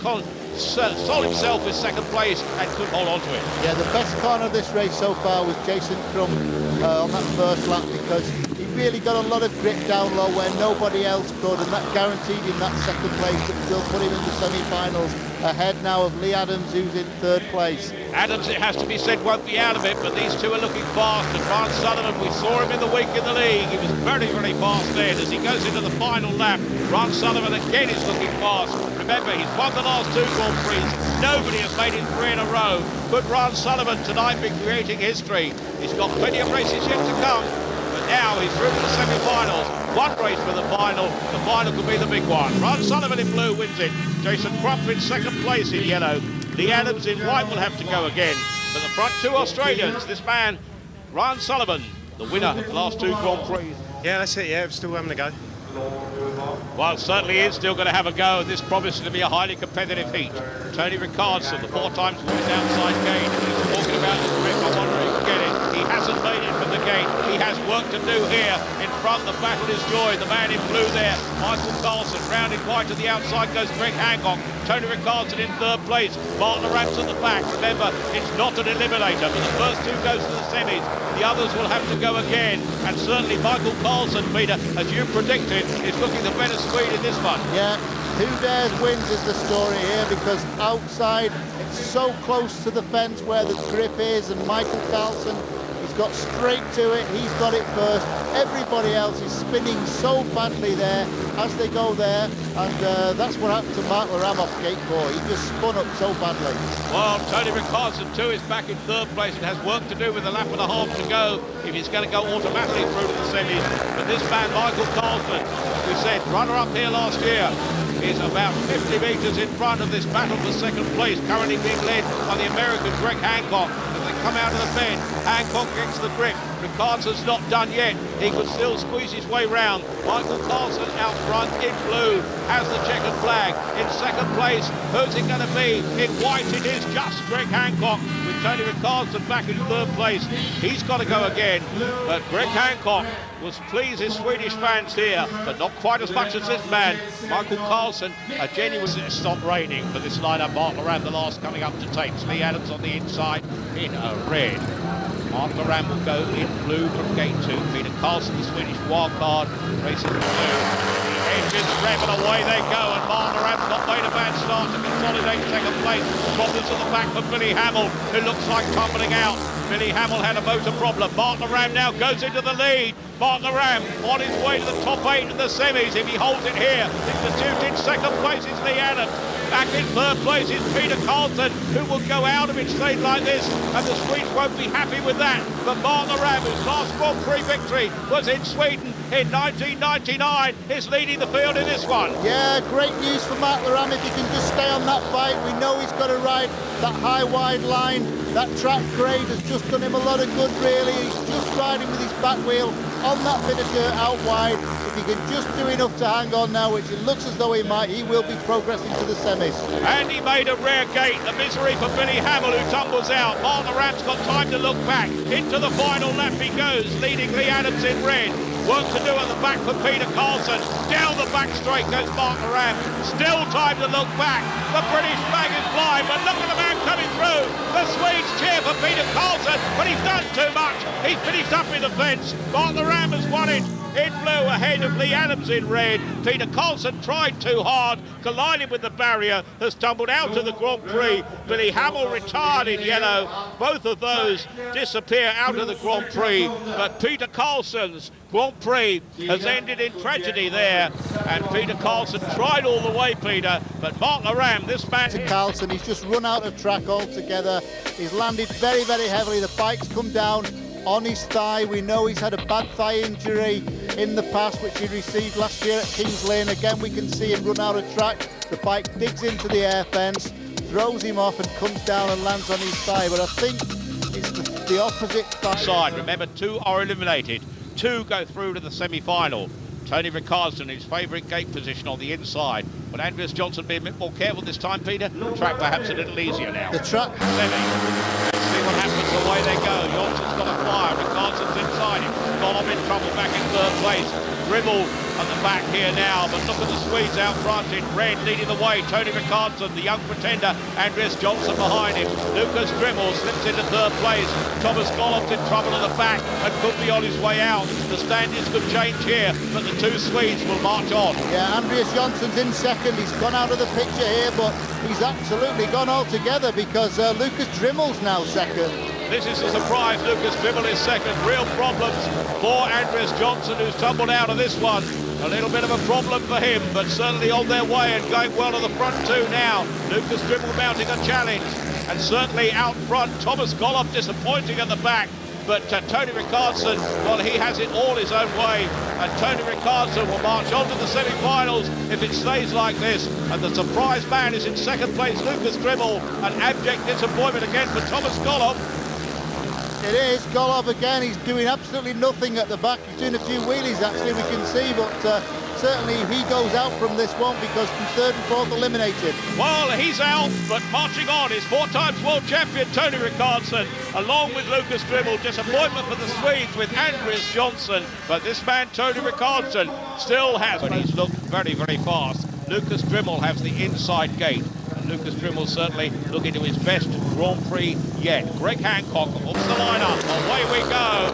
sold himself with second place and could hold on to it. Yeah, the best corner of this race so far was Jason Crump on that first lap, because he really got a lot of grip down low where nobody else could, and that guaranteed him that second place that will put him in the semi-finals, ahead now of Lee Adams, who's in 3rd place. Adams, it has to be said, won't be out of it, but these two are looking fast. And Rod Sullivan, we saw him in the week in the league. He was very, very fast then. As he goes into the final lap, Rod Sullivan again is looking fast. Remember, he's won the last 2 Grand Prix. Nobody has made it 3 in a row. Could Rod Sullivan tonight be creating history? He's got plenty of races yet to come, but now he's through to the semi-finals. One race for the final. The final could be the big one. Rod Sullivan in blue wins it. Jason Crump in second place in yellow. Lee Adams in white will have to go again. But the front 2 Australians, this man, Rod Sullivan, the winner of the last 2 Grand Prix. Yeah, that's it, yeah, still having a go. Well, it certainly is still going to have a go. This promises to be a highly competitive heat. Tony Richardson, the 4 times winning outside gain, is talking about the grip. I wonder if he can get it. He hasn't made it from the gate. He has work to do here. In front, the battle is joined. The man in blue there, Michael Carlson. Rounded wide to the outside goes Greg Hancock. Tony Richardson in third place. Martin Ramps at the back. Remember, it's not an eliminator, but the first two goes to the semis. The others will have to go again. And certainly Michael Carlson, Peter, as you predicted, is looking the better Swede in this one. Yeah, who dares wins is the story here, because outside it's so close to the fence where the grip is, and Michael Carlson, he's got straight to it, he's got it first. Everybody else is spinning so badly there as they go there, and that's what happened to Mark Laram off gate 4. He just spun up so badly. Well, Tony Richardson too is back in third place and has work to do with a lap and a half to go if he's going to go automatically through to the semis. But this man, Michael Carlson, as we said, runner-up here last year, is about 50 metres in front of this battle for second place, currently being led by the American Greg Hancock. As they come out of the bend, Hancock gets the grip. Ricardson's not done yet. He could still squeeze his way round. Michael Carlson out front in blue has the checkered flag. In second place, who's it going to be? In white it is just Greg Hancock, with Tony Richardson back in third place. He's got to go again, but Greg Hancock was pleased his Swedish fans here, but not quite as much as this man, Michael Carlson. A genuine stop raining for this lineup. Mark Laram, the last coming up to tapes. Lee Adams on the inside in a red. Mark Laram will go in blue from gate 2. Peter Carlson, the Swedish wildcard, racing in blue. The engines rev and away they go, and Mark Laram's not made a bad start to consolidate second place. Problems at the back for Billy Hamill, who looks like tumbling out. Billy Hamill had a motor problem. Mark Laram now goes into the lead. Mark Laram on his way to the top 8 in the semis. If he holds it here, institute in second place is Lee Adams. Back in third place is Peter Carlson, who will go out of it straight like this, and the Swedes won't be happy with that. But Mark Laram, whose last Grand Prix victory was in Sweden in 1999, is leading the field in this one. Yeah, great news for Mark Laram if he can just stay on that fight. We know he's got to ride that high wide line. That track grade has just done him a lot of good, really. He's just riding with his back wheel on that bit of dirt out wide. If he can just do enough to hang on now, which it looks as though he might, he will be progressing to the semis. And he made a rare gate. The misery for Billy Hamill, who tumbles out. Mark Laram's got time to look back. Into the final lap he goes, leading Lee Adams in red. Work to do at the back for Peter Carlson. Down the back straight goes Mark Laram. Still time to look back. The British flag is flying, but look at the man coming through. The Swedes cheer for Peter Carlson, but he's done too much. He finished up in the fence. Mark Laram has won it. In blue ahead of Lee Adams in red. Peter Carlson tried too hard, collided with the barrier, has tumbled out of the Grand Prix. Billy Hamill retired in yellow. Both of those disappear out of the Grand Prix, but Peter Carlson's Grand Prix has ended in tragedy there, and Peter Carlson tried all the way, Peter, but Mark Laram, this man... Carlson, he's just run out of track altogether. He's landed very, very heavily. The bike's come down on his thigh. We know he's had a bad thigh injury in the past, which he received last year at Kings Lane. Again, we can see him run out of track. The bike digs into the air fence, throws him off and comes down and lands on his thigh. But I think it's the opposite side. Remember, 2 are eliminated. 2 go through to the semi-final. Tony Richardson, his favourite gate position on the inside. But Andreas Johnson being a bit more careful this time, Peter. Track perhaps a little easier now. The track... Let's see what happens. Away they go. Johnson's got a fire. Ricardson's inside him. Golov in trouble back in third place. Rimmel at the back here now, but look at the Swedes out front in red leading the way. Tony Richardson, the young pretender, Andreas Johnson behind him. Lukas Rimmel slips into third place. Thomas Golov's in trouble at the back and could be on his way out. The standings could change here, but the 2 Swedes will march on. Yeah, Andreas Johnson's in second. He's gone out of the picture here, but he's absolutely gone altogether because Lukas Rimmel's now second. This is a surprise. Lukas Dibble is second. Real problems for Andreas Johnson, who's tumbled out of this one. A little bit of a problem for him, but certainly on their way and going well to the front 2 now. Lukas Dibble mounting a challenge, and certainly out front, Thomas Golov disappointing at the back. But Tony Richardson, well, he has it all his own way, and Tony Richardson will march on to the semi-finals if it stays like this. And the surprise man is in second place, Lukas Dibble. An abject disappointment again for Thomas Golov. It is Golov again. He's doing absolutely nothing at the back. He's doing a few wheelies, actually, we can see, but certainly he goes out from this one because from third and fourth eliminated. Well, he's out, but marching on is 4 times world champion Tony Richardson, along with Lukas Dibble. Disappointment for the Swedes with Andreas Johnson, but this man Tony Richardson still has, but he's looked very, very fast. Lukas Dibble has the inside gate. Lukas Dibble certainly looking to his best Grand Prix yet. Greg Hancock off the lineup. Away we go.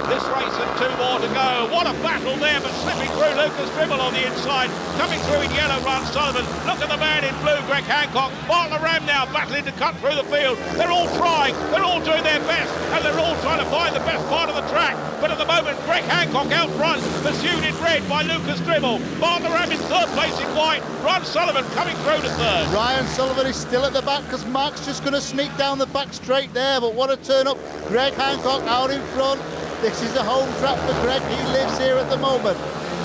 This race and 2 more to go. What a battle there, but slipping through Lukas Dibble on the inside. Coming through in yellow, Rod Sullivan. Look at the man in blue, Greg Hancock. Martin Ram now battling to cut through the field. They're all trying. They're all doing their best, and they're all trying to find the best part of the track. But at the moment, Greg Hancock out front, pursued in red by Lukas Dibble. Martin Ram in third place in white. Rod Sullivan coming through to third. Ryan Sullivan is still at the back because Mark's just going to sneak down the back straight there, but what a turn up. Greg Hancock out in front. This is a home track for Greg. He lives here at the moment.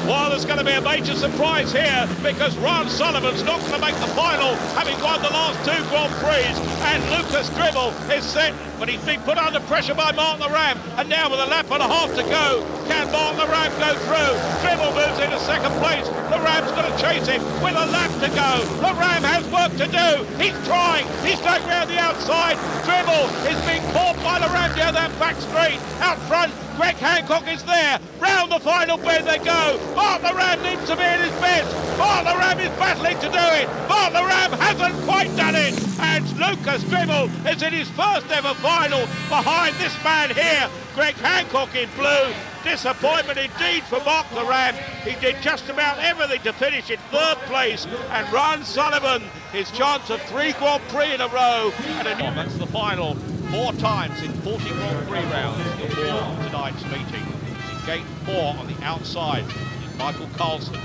Well, there's going to be a major surprise here because Rod Sullivan's not going to make the final, having won the last 2 Grand Prix, and Lukas Dibble is set, but he's been put under pressure by Martin Ram, and now with a lap and a half to go, can Martin Ram go through? Dibble moves into second place. The Ram's going to chase him with a lap to go. The Ram has work to do. He's trying. He's going round the outside. Dibble is being caught by the Ram down that back straight. Out front, Greg Hancock is there. Round the final bend they go. Martin Ram needs to be at his best. Martin Ram is battling to do it. Martin Ram hasn't quite done it. And Lukas Dibble is in his first ever final behind this man here, Greg Hancock in blue. Disappointment indeed for Mark the Ram. He did just about everything to finish in third place. And Rod Sullivan, his chance of 3 Grand Prix in a row. And that's the final 4 times in 40 Grand Prix rounds before tonight's meeting. In gate 4 on the outside is Michael Carlson.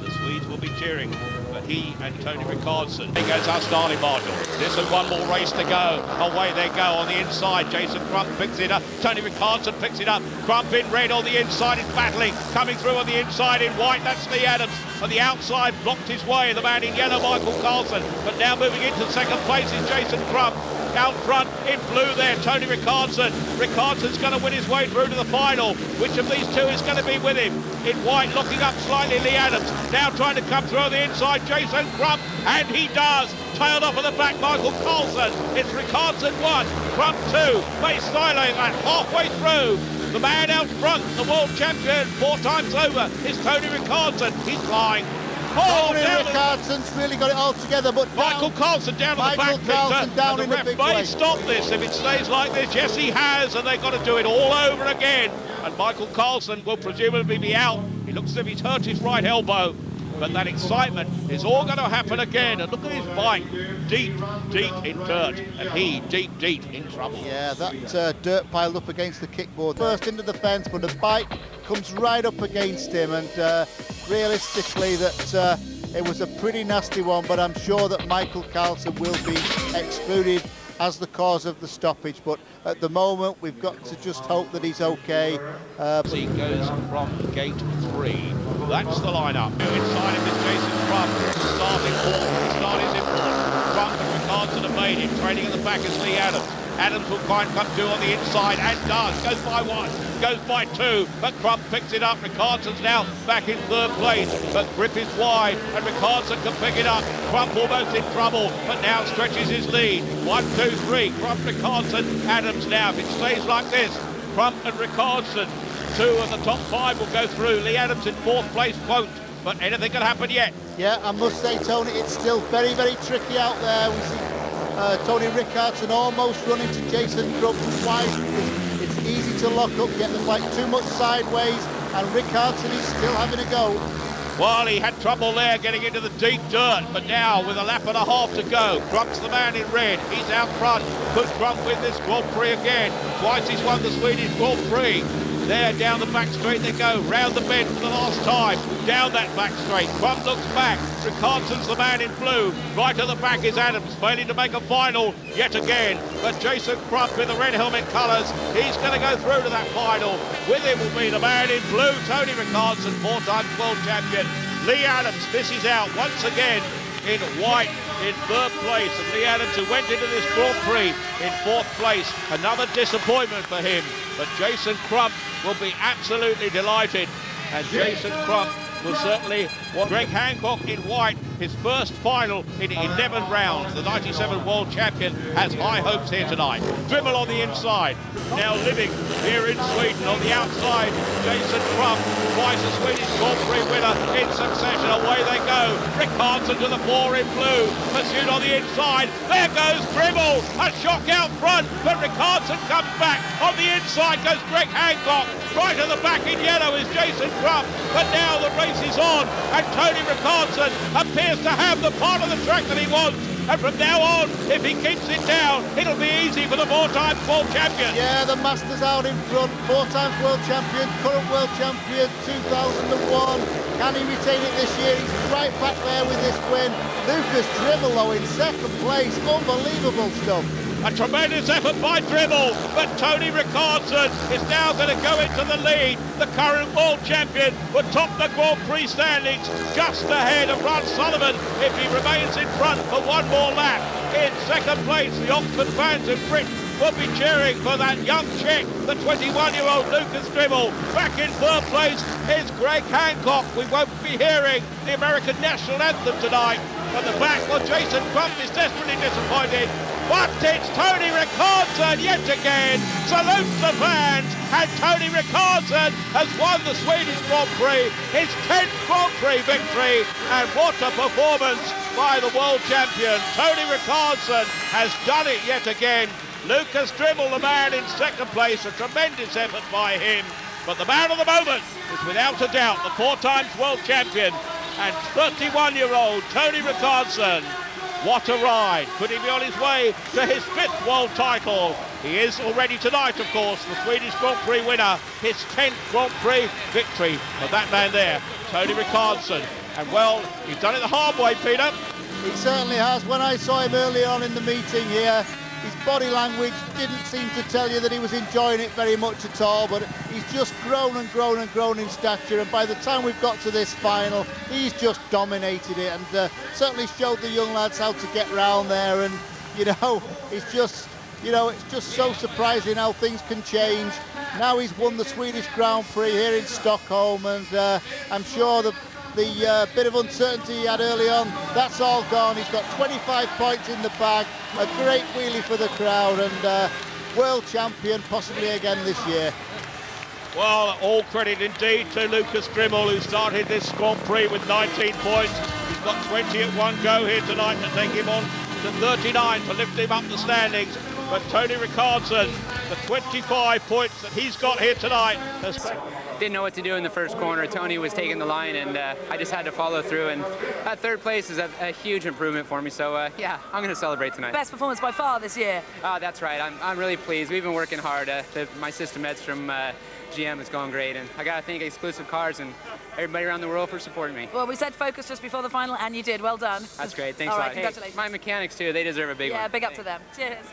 The Swedes will be cheering, but he and Tony Richardson. Here goes our starting marshal. This is 1 more race to go. Away they go on the inside. Jason Crump picks it up. Tony Richardson picks it up. Crump in red on the inside is battling. Coming through on the inside in white, that's Lee Adams. On the outside, blocked his way, the man in yellow, Michael Carlson. But now moving into second place is Jason Crump. Out front in blue there, Tony Richardson. Richardson's going to win his way through to the final. Which of these 2 is going to be with him? In white, looking up slightly, Lee Adams. Now trying to come through on the inside, Jason Crump, and he does. Tailed off at the back, Michael Carlson. It's Richardson 1, Crump 2. Base styling and halfway through. The man out front, the world champion 4 times over, is Tony Richardson. He's flying. Tony Richardson's really got it all together, but Michael Carlson down on the back, Carlson down in the big way. May stop this if it stays like this. Yes, he has, and they've got to do it all over again. And Michael Carlson will presumably be out. He looks as if he's hurt his right elbow. But that excitement is all going to happen again. And look at his bike, deep, deep in dirt. And he, deep, deep in trouble. Yeah, that dirt piled up against the kickboard. First into the fence, but the bike comes right up against him. And realistically, that it was a pretty nasty one. But I'm sure that Michael Carlson will be excluded as the cause of the stoppage. But at the moment, we've got to just hope that he's okay. He goes from gate 3. That's the lineup. Inside him is Jason Crump. Start important. Start is important. Crump and Richardson have made him. Training at the back is Lee Adams. Adams will try and come 2 on the inside and does. Goes by 1, goes by 2, but Crump picks it up. Richardson's now back in third place, but grip is wide and Richardson can pick it up. Crump almost in trouble, but now stretches his lead. 1, 2, 3. Crump, Richardson, Adams now. If it stays like this, Crump and Richardson, 2 of the top 5 will go through. Lee Adams in 4th place won't, but anything can happen yet. Yeah, I must say, Tony, it's still very, very tricky out there. We see Tony Richardson almost running to Jason Crump twice. It's easy to lock up, get the bike too much sideways, and Richardson is still having a go. Well, he had trouble there getting into the deep dirt, but now with a lap and a half to go, Crump's the man in red. He's out front. Could Crump win this Grand Prix again? Twice he's won the Swedish Grand Prix. There, down the back straight they go, round the bend for the last time, down that back straight. Crump looks back, Richardson's the man in blue. Right at the back is Adams, failing to make a final yet again. But Jason Crump in the red helmet colours, he's going to go through to that final. With him will be the man in blue, Tony Richardson, 4-time world champion. Lee Adams misses out once again in white in third place, and Lee Adams, who went into this Grand Prix in 4th place, another disappointment for him. But Jason Crump will be absolutely delighted, and Jason Crump was certainly what Greg Hancock in white, his first final in 11 rounds. The 97 world champion has high hopes here tonight. Dribble on the inside, now living here in Sweden. On the outside, Jason Crump, twice a Swedish Grand Prix winner in succession. Away they go. Richardson to the fore in blue, pursued on the inside. There goes Dribble, a shock out front, but Richardson comes back. On the inside goes Greg Hancock. Right at the back in yellow is Jason Crump, but now the race is on, and Tony Richardson appears to have the part of the track that he wants. And from now on, if he keeps it down, it'll be easy for the four-time world champion. Yeah, the Masters out in front, 4 times world champion, current world champion, 2001. Can he retain it this year? He's right back there with this win. Lukas Dribble, though, in second place. Unbelievable stuff. A tremendous effort by Dribble, but Tony Richardson is now going to go into the lead. The current world champion will top the Grand Prix standings just ahead of Rod Sullivan if he remains in front for one more lap. In second place, the Oxford fans in Britain will be cheering for that young Czech, the 21-year-old Lukas Dribble. Back in third place is Greg Hancock. We won't be hearing the American national anthem tonight. At the back, well, Jason Crump is desperately disappointed. But it's Tony Richardson yet again. Salute the fans. And Tony Richardson has won the Swedish Grand Prix, his 10th Grand Prix victory. And what a performance by the world champion. Tony Richardson has done it yet again. Lukas Dribble, the man in second place, a tremendous effort by him. But the man of the moment is without a doubt the 4 times world champion and 31-year-old Tony Richardson. What a ride. Could he be on his way to his 5th world title? He is already tonight, of course, the Swedish Grand Prix winner, his 10th Grand Prix victory. But that man there, Tony Richardson. And well, he's done it the hard way, Peter. He certainly has. When I saw him early on in the meeting here, his body language didn't seem to tell you that he was enjoying it very much at all, but he's just grown and grown and grown in stature, and by the time we've got to this final, he's just dominated it and certainly showed the young lads how to get round there. And you know, it's just so surprising how things can change. Now he's won the Swedish Grand Prix here in Stockholm, and I'm sure the bit of uncertainty he had early on, that's all gone. He's got 25 points in the bag, a great wheelie for the crowd, and world champion possibly again this year. Well, all credit indeed to Lukas Dribble, who started this Grand Prix with 19 points. He's got 20 at one go here tonight to take him on to 39 to lift him up the standings. But Tony Richardson, the 25 points that he's got here tonight has... Didn't know what to do in the first corner. Tony was taking the line, and I just had to follow through. And that third place is a huge improvement for me. So yeah, I'm going to celebrate tonight. Best performance by far this year. Oh, that's right. I'm really pleased. We've been working hard. My system Eds from GM has gone great, and I got to thank Exclusive Cars and everybody around the world for supporting me. Well, we said focus just before the final, and you did. Well done. That's great. Thanks All a right, lot. congratulations. Hey, my mechanics too. They deserve a big one. Yeah, big up to them. Cheers.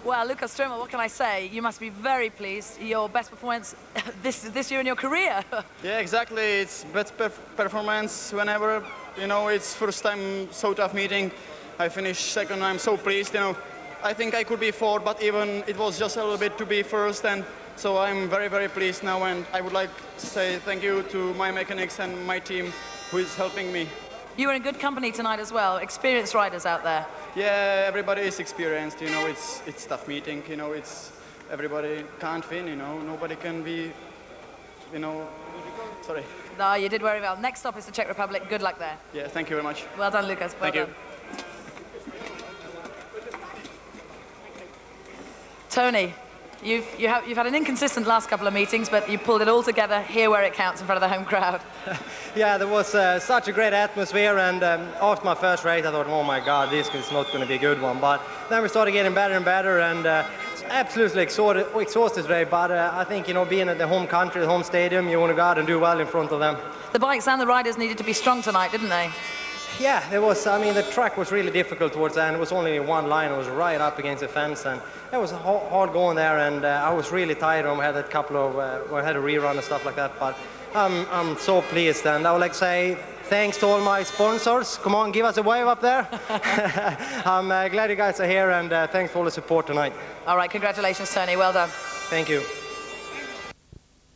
Well, Lukas Dribble, what can I say? You must be very pleased. Your best performance this year in your career. Yeah, exactly. It's best performance whenever, you know, it's first time so tough meeting. I finished second. I'm so pleased, you know. I think I could be fourth, but even it was just a little bit to be first, and so I'm very, very pleased now, and I would like to say thank you to my mechanics and my team who is helping me. You were in good company tonight as well, experienced riders out there. Yeah, everybody is experienced, you know, it's tough meeting, you know, it's everybody can't win, you know, nobody can be, you know, sorry. No, you did very well. Next stop is the Czech Republic. Good luck there. Yeah, thank you very much. Well done, Lukas. Well Thank done. you. Tony, you've had an inconsistent last couple of meetings, but you pulled it all together here where it counts in front of the home crowd. Yeah, there was such a great atmosphere, and after my first race I thought, oh my god, this is not going to be a good one, but then we started getting better and better, and it's absolutely exhausted today, but I think, you know, being at the home country, the home stadium, you want to go out and do well in front of them. The bikes and the riders needed to be strong tonight, didn't they? Yeah, it was. I mean, the track was really difficult towards the end. It was only one line. It was right up against the fence, and it was hard going there. And I was really tired. I had a couple of, I had a rerun and stuff like that. But I'm so pleased, and I would like to say thanks to all my sponsors. Come on, give us a wave up there. I'm glad you guys are here, and thanks for all the support tonight. All right, congratulations, Tony. Well done. Thank you.